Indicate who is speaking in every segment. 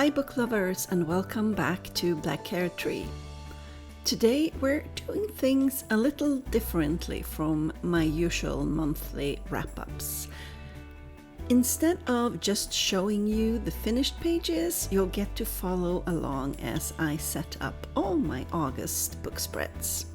Speaker 1: Hi book lovers, and welcome back to Black Hair Tree. Today we're doing things a little differently from my usual monthly wrap-ups. Instead of just showing you the finished pages, you'll get to follow along as I set up all my August book spreads.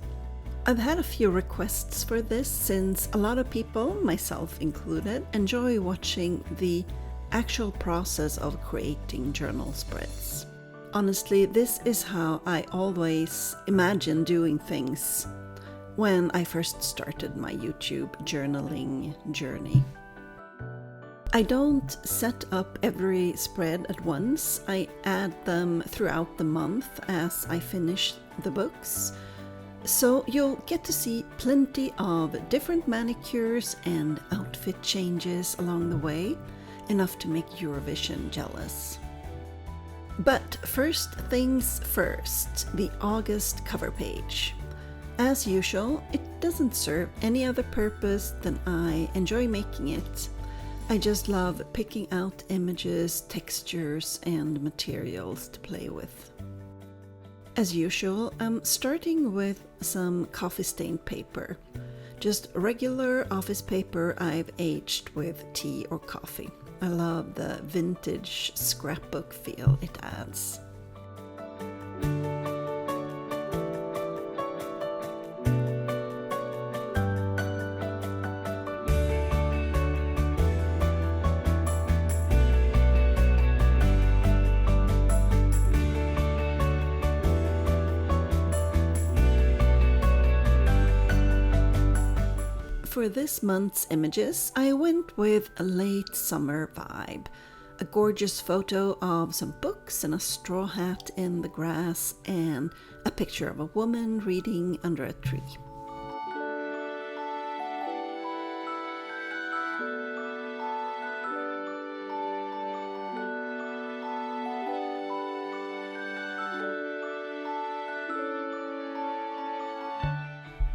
Speaker 1: I've had a few requests for this since a lot of people, myself included, enjoy watching the actual process of creating journal spreads. Honestly, this is how I always imagined doing things when I first started my YouTube journaling journey. I don't set up every spread at once. I add them throughout the month as I finish the books. So you'll get to see plenty of different manicures and outfit changes along the way, enough to make Eurovision jealous. But first things first, the August cover page. As usual, it doesn't serve any other purpose than I enjoy making it. I just love picking out images, textures, and materials to play with. As usual, I'm starting with some coffee-stained paper. Just regular office paper I've aged with tea or coffee. I love the vintage scrapbook feel it adds. For this month's images, I went with a late summer vibe. A gorgeous photo of some books and a straw hat in the grass, and a picture of a woman reading under a tree.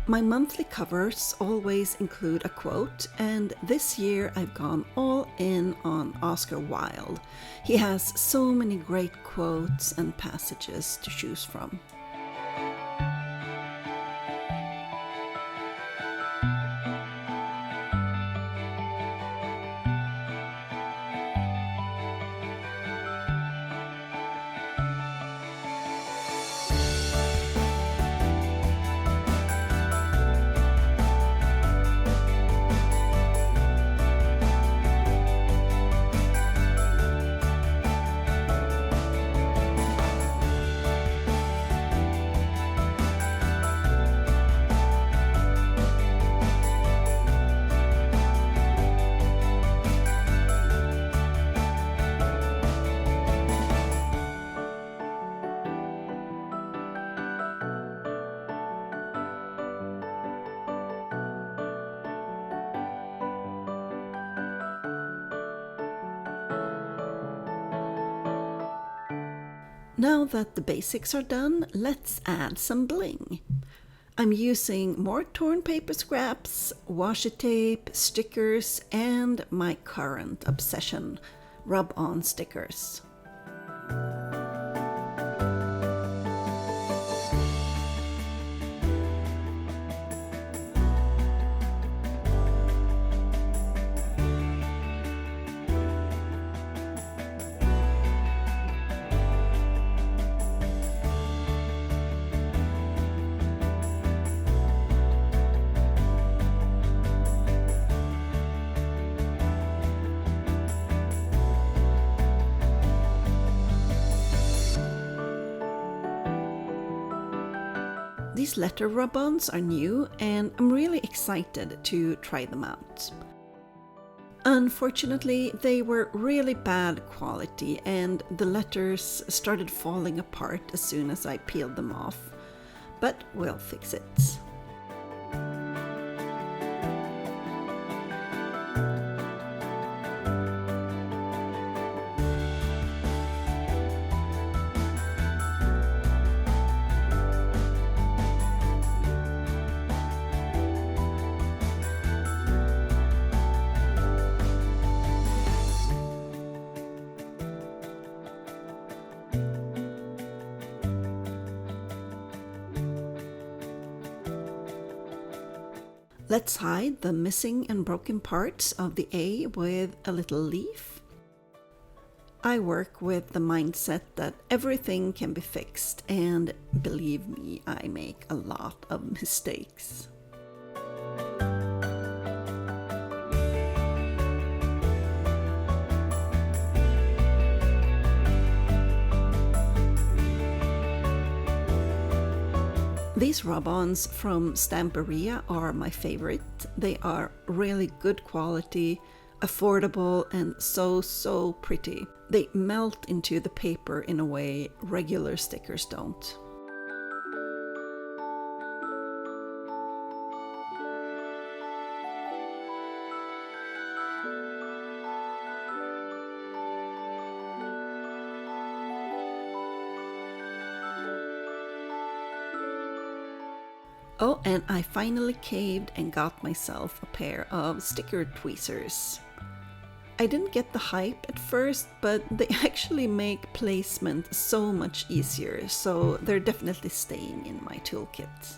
Speaker 1: My monthly covers always include a quote, and this year I've gone all in on Oscar Wilde. He has so many great quotes and passages to choose from. Now that the basics are done, let's add some bling. I'm using more torn paper scraps, washi tape, stickers, and my current obsession, rub-on stickers. These letter rub-ons are new, and I'm really excited to try them out. Unfortunately, they were really bad quality, and the letters started falling apart as soon as I peeled them off. But we'll fix it. Let's hide the missing and broken parts of the A with a little leaf. I work with the mindset that everything can be fixed, and believe me, I make a lot of mistakes. These rub-ons from Stamperia are my favorite. They are really good quality, affordable, and so pretty. They melt into the paper in a way regular stickers don't. Oh, and I finally caved and got myself a pair of sticker tweezers. I didn't get the hype at first, but they actually make placement so much easier, so they're definitely staying in my toolkit.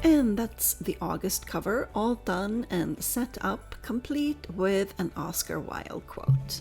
Speaker 1: And that's the August cover, all done and set up, complete with an Oscar Wilde quote.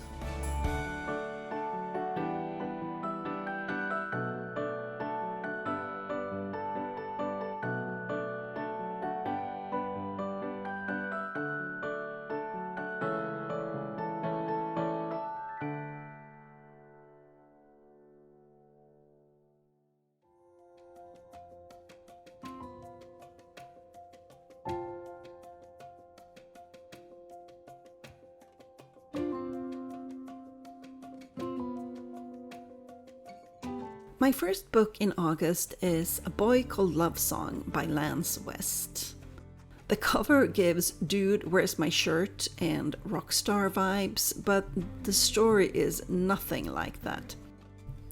Speaker 1: My first book in August is A Boy Called Lovesong by Lance West. The cover gives Dude, Where's My Shirt and rockstar vibes, but the story is nothing like that.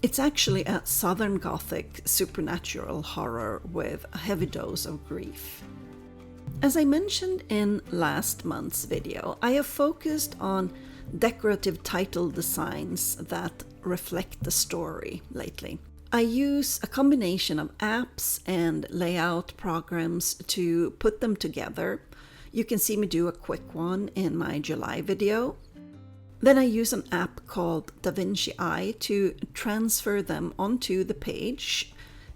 Speaker 1: It's actually a Southern Gothic supernatural horror with a heavy dose of grief. As I mentioned in last month's video, I have focused on decorative title designs that reflect the story lately. I use a combination of apps and layout programs to put them together. You can see me do a quick one in my July video. Then I use an app called DaVinci Eye to transfer them onto the page.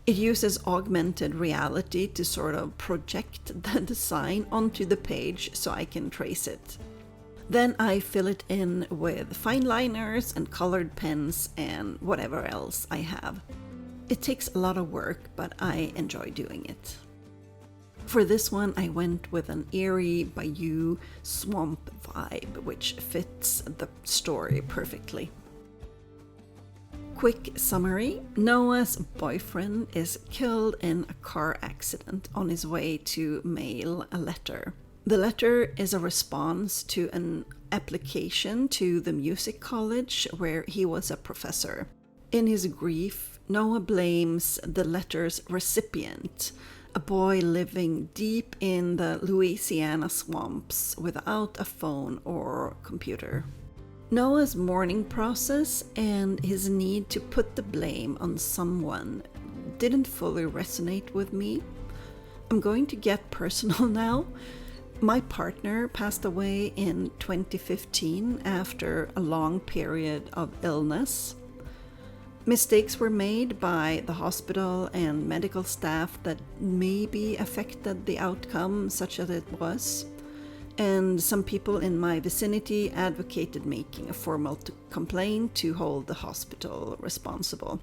Speaker 1: It uses augmented reality to sort of project the design onto the page so I can trace it. Then I fill it in with fine liners and colored pens and whatever else I have. It takes a lot of work, but I enjoy doing it. For this one, I went with an eerie bayou swamp vibe, which fits the story perfectly. Quick summary: Noah's boyfriend is killed in a car accident on his way to mail a letter. The letter is a response to an application to the music college where he was a professor. In his grief, Noah blames the letter's recipient, a boy living deep in the Louisiana swamps without a phone or computer. Noah's mourning process and his need to put the blame on someone didn't fully resonate with me. I'm going to get personal now. My partner passed away in 2015 after a long period of illness. Mistakes were made by the hospital and medical staff that maybe affected the outcome, such as it was. And some people in my vicinity advocated making a formal complaint to hold the hospital responsible.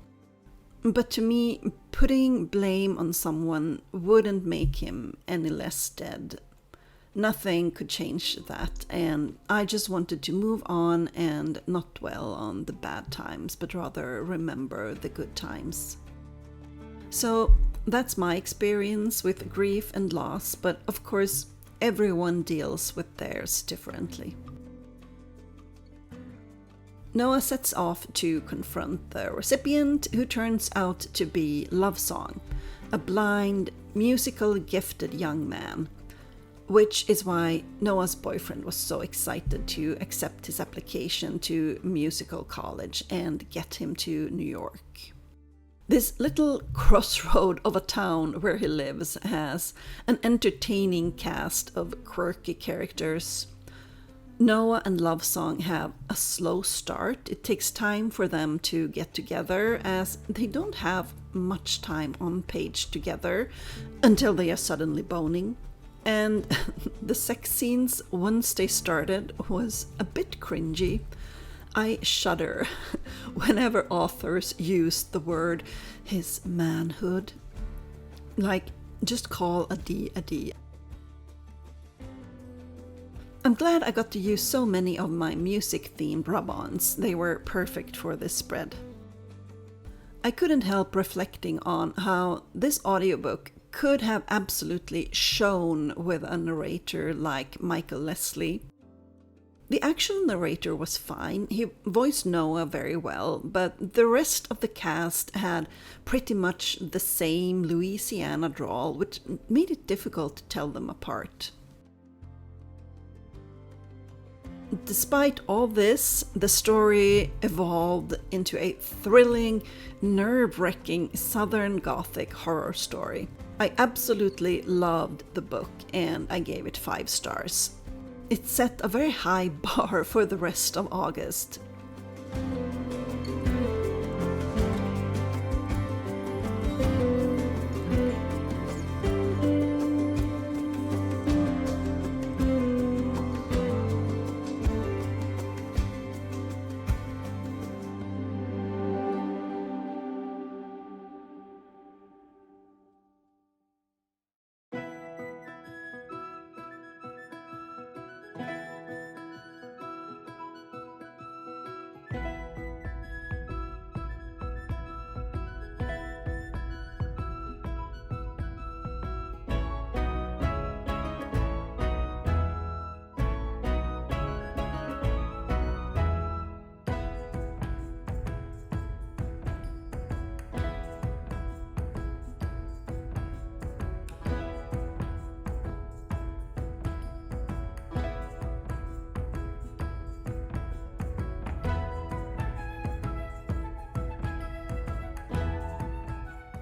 Speaker 1: But to me, putting blame on someone wouldn't make him any less dead. Nothing could change that, and I just wanted to move on and not dwell on the bad times, but rather remember the good times. So That's my experience with grief and loss, but of course, everyone deals with theirs differently. Noah sets off to confront the recipient, who turns out to be Lovesong, a blind, musically gifted young man, which is why Noah's boyfriend was so excited to accept his application to musical college and get him to New York. This little crossroad of a town where he lives has an entertaining cast of quirky characters. Noah and Lovesong have a slow start. It takes time for them to get together, as they don't have much time on page together until they are suddenly boning. And the sex scenes, once they started, was a bit cringy. I shudder whenever authors use the word his manhood. Like, just call a D a D. I'm glad I got to use so many of my music-themed rub-ons. They were perfect for this spread. I couldn't help reflecting on how this audiobook could have absolutely shone with a narrator like Michael Leslie. The actual narrator was fine, he voiced Noah very well, but the rest of the cast had pretty much the same Louisiana drawl, which made it difficult to tell them apart. Despite all this, the story evolved into a thrilling, nerve-wracking Southern Gothic horror story. I absolutely loved the book and I gave it 5 stars. It set a very high bar for the rest of August.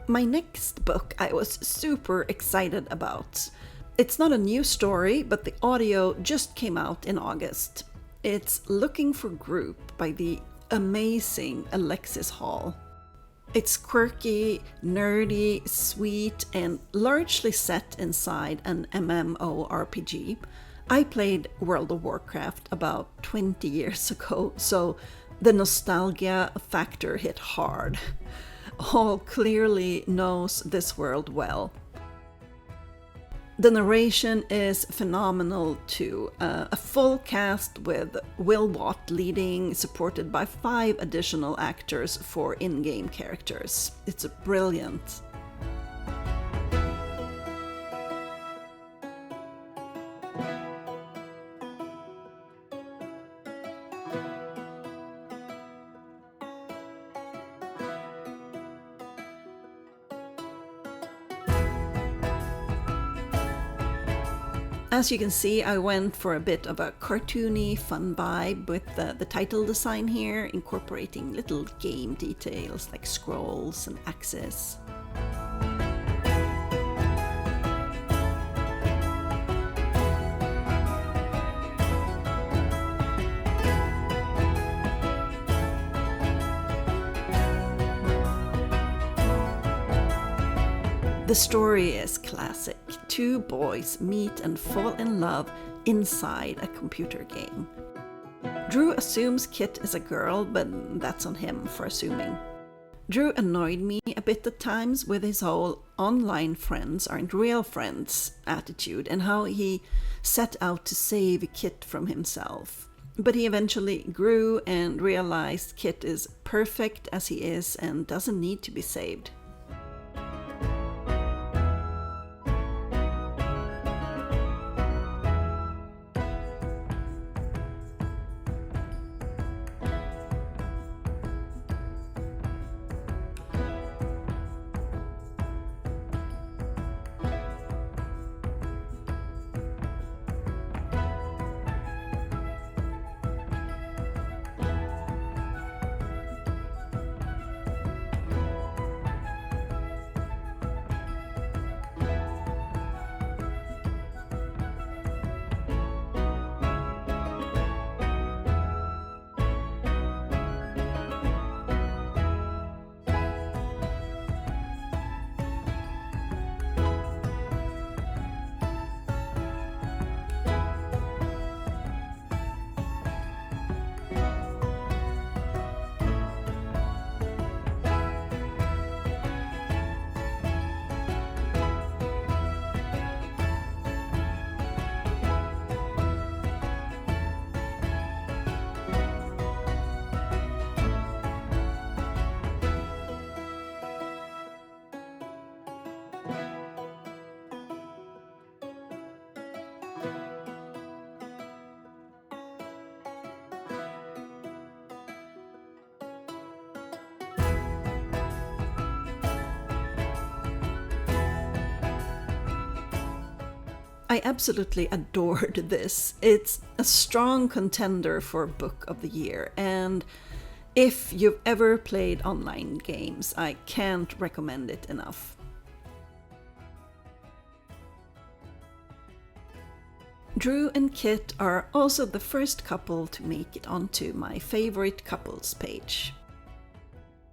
Speaker 1: My next book I was super excited about. It's not a new story, but the audio just came out in August. It's Looking for Group by the amazing Alexis Hall. It's quirky, nerdy, sweet, and largely set inside an MMORPG. I played World of Warcraft about 20 years ago, so the nostalgia factor hit hard. Hall clearly knows this world well. The narration is phenomenal too. A full cast with Will Watt leading, supported by 5 additional actors for in-game characters. It's brilliant. As you can see, I went for a bit of a cartoony, fun vibe with the title design here, incorporating little game details like scrolls and axes. The story is classic. 2 boys meet and fall in love inside a computer game. Drew assumes Kit is a girl, but that's on him for assuming. Drew annoyed me a bit at times with his whole online friends aren't real friends attitude and how he set out to save Kit from himself. But he eventually grew and realized Kit is perfect as he is and doesn't need to be saved. I absolutely adored this. It's a strong contender for Book of the Year, and if you've ever played online games, I can't recommend it enough. Drew and Kit are also the first couple to make it onto my favorite couples page.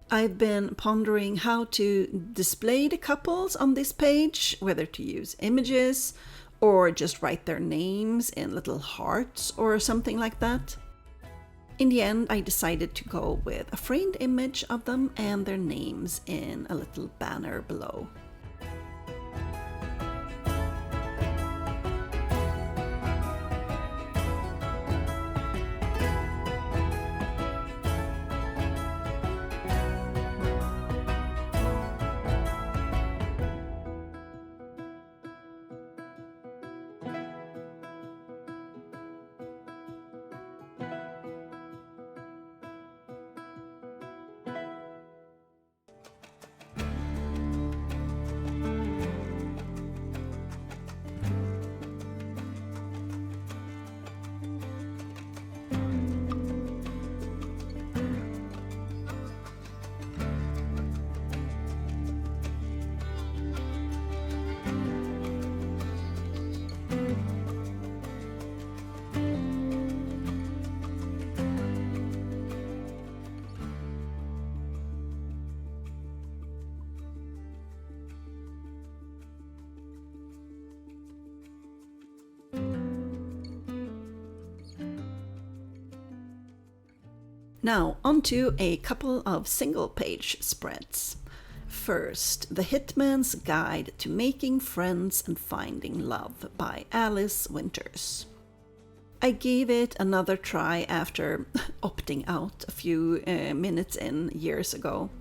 Speaker 1: I've been pondering how to display the couples on this page, whether to use images or just write their names in little hearts or something like that. In the end, I decided to go with a framed image of them and their names in a little banner below. Now, onto a couple of single-page spreads. First, The Hitman's Guide to Making Friends and Finding Love by Alice Winters. I gave it another try after opting out a few minutes in years ago.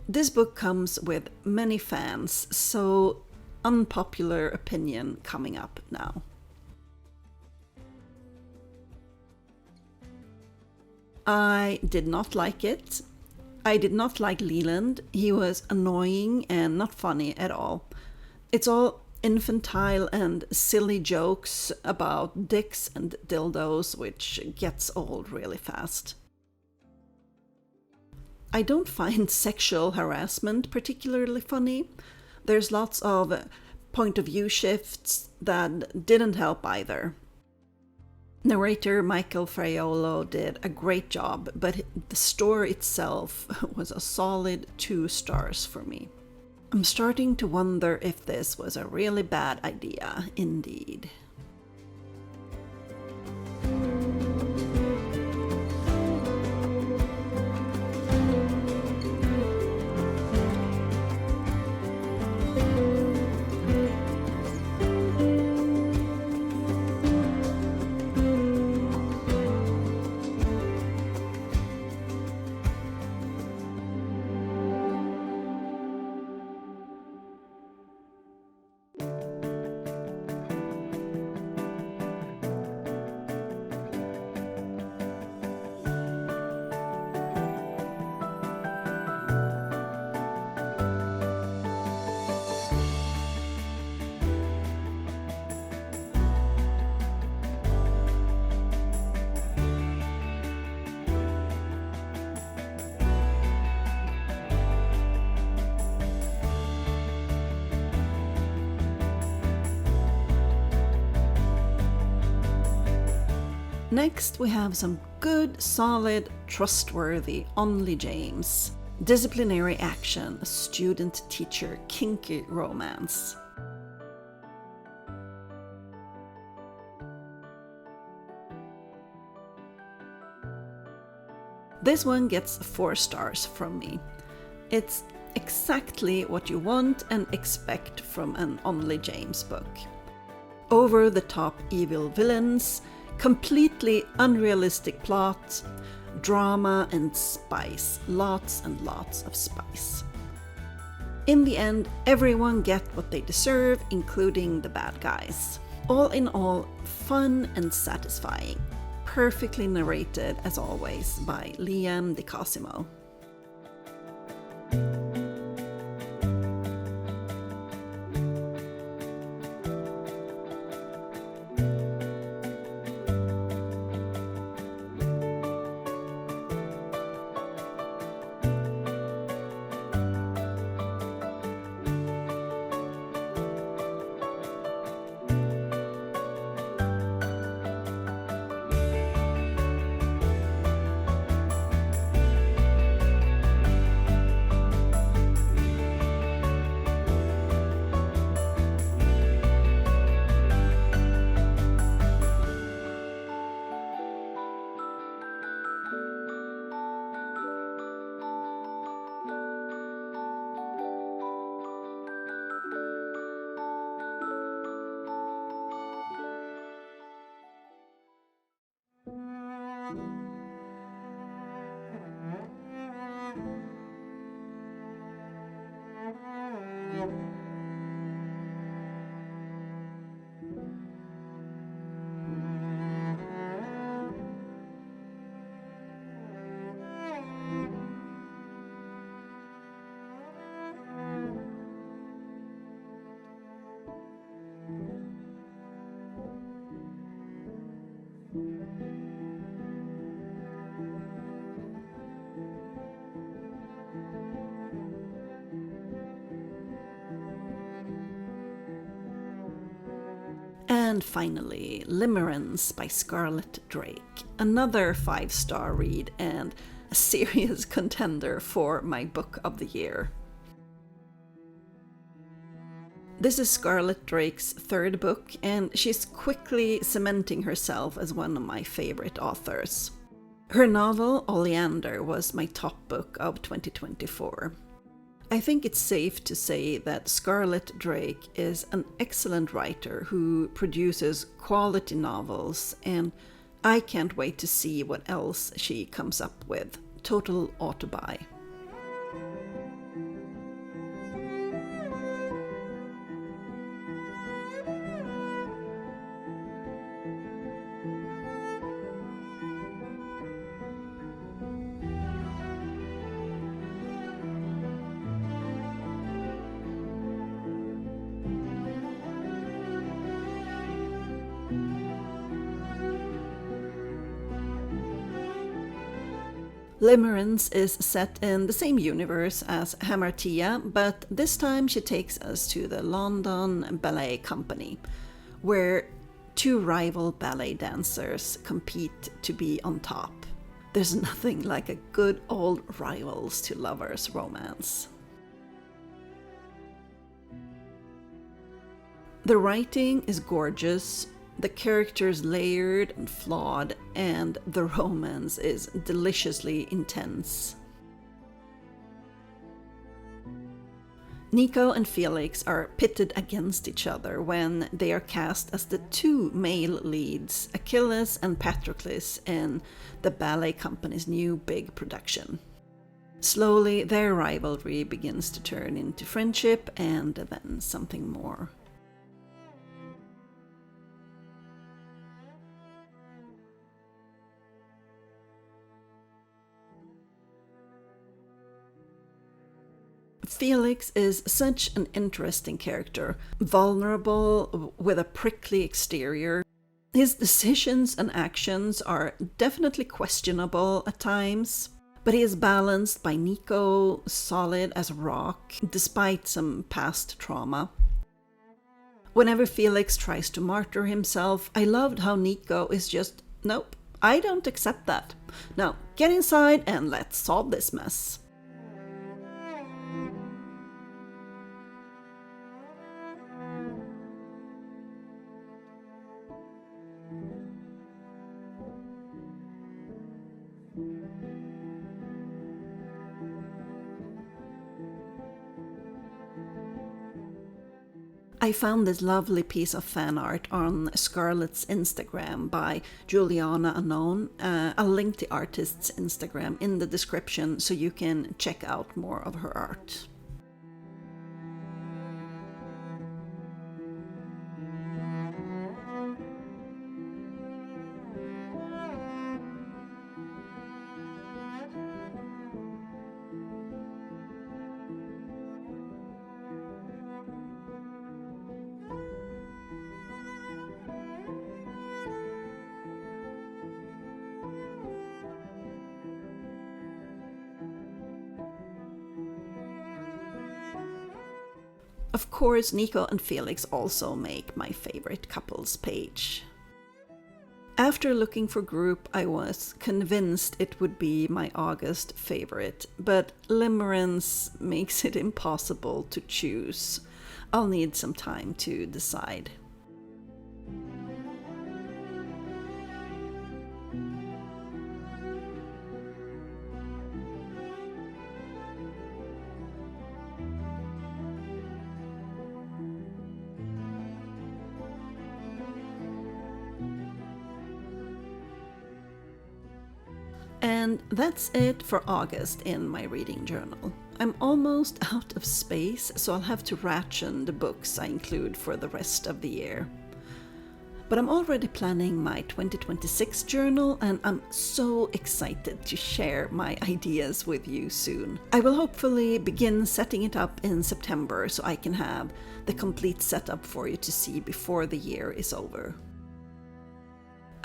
Speaker 1: This book comes with many fans, so unpopular opinion coming up now. I did not like it. I did not like Leland. He was annoying and not funny at all. It's all infantile and silly jokes about dicks and dildos, which gets old really fast. I don't find sexual harassment particularly funny. There's lots of point of view shifts that didn't help either. Narrator Michael Fraiolo did a great job, but the story itself was a solid 2 stars for me. I'm starting to wonder if this was a really bad idea indeed. Next, we have some good, solid, trustworthy Onley James. Disciplinary action, a student-teacher kinky romance. This one gets 4 stars from me. It's exactly what you want and expect from an Onley James book. Over-the-top evil villains, completely unrealistic plot, drama and spice, lots and lots of spice. In the end, everyone get what they deserve, including the bad guys. All in all, fun and satisfying. Perfectly narrated, as always, by Liam DeCosimo. And finally, Limerence by Scarlett Drake, another 5-star read and a serious contender for my book of the year. This is Scarlett Drake's third book, and she's quickly cementing herself as one of my favorite authors. Her novel, Oleander, was my top book of 2024. I think it's safe to say that Scarlett Drake is an excellent writer who produces quality novels, and I can't wait to see what else she comes up with. Total auto-buy. Limerence is set in the same universe as Hamartia, but this time she takes us to the London Ballet Company, where two rival ballet dancers compete to be on top. There's nothing like a good old rivals to lovers romance. The writing is gorgeous, the characters layered and flawed, and the romance is deliciously intense. Nico and Felix are pitted against each other when they are cast as the two male leads, Achilles and Patroclus, in the ballet company's new big production. Slowly, their rivalry begins to turn into friendship and then something more. Felix is such an interesting character, vulnerable with a prickly exterior. His decisions and actions are definitely questionable at times, but he is balanced by Nico, solid as a rock, despite some past trauma. Whenever Felix tries to martyr himself, I loved how Nico is just, nope, I don't accept that. Now, get inside and let's solve this mess. I found this lovely piece of fan art on Scarlett's Instagram by Juliana Anon. I'll link the artist's Instagram in the description so you can check out more of her art. Of course, Nico and Felix also make my favorite couples page. After looking for group, I was convinced it would be my August favorite, but Limerence makes it impossible to choose. I'll need some time to decide. And that's it for August in my reading journal. I'm almost out of space, so I'll have to ration the books I include for the rest of the year. But I'm already planning my 2026 journal, and I'm so excited to share my ideas with you soon. I will hopefully begin setting it up in September so I can have the complete setup for you to see before the year is over.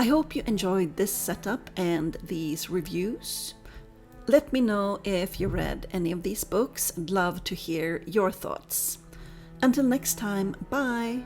Speaker 1: I hope you enjoyed this setup and these reviews. Let me know if you read any of these books. I'd love to hear your thoughts. Until next time, bye!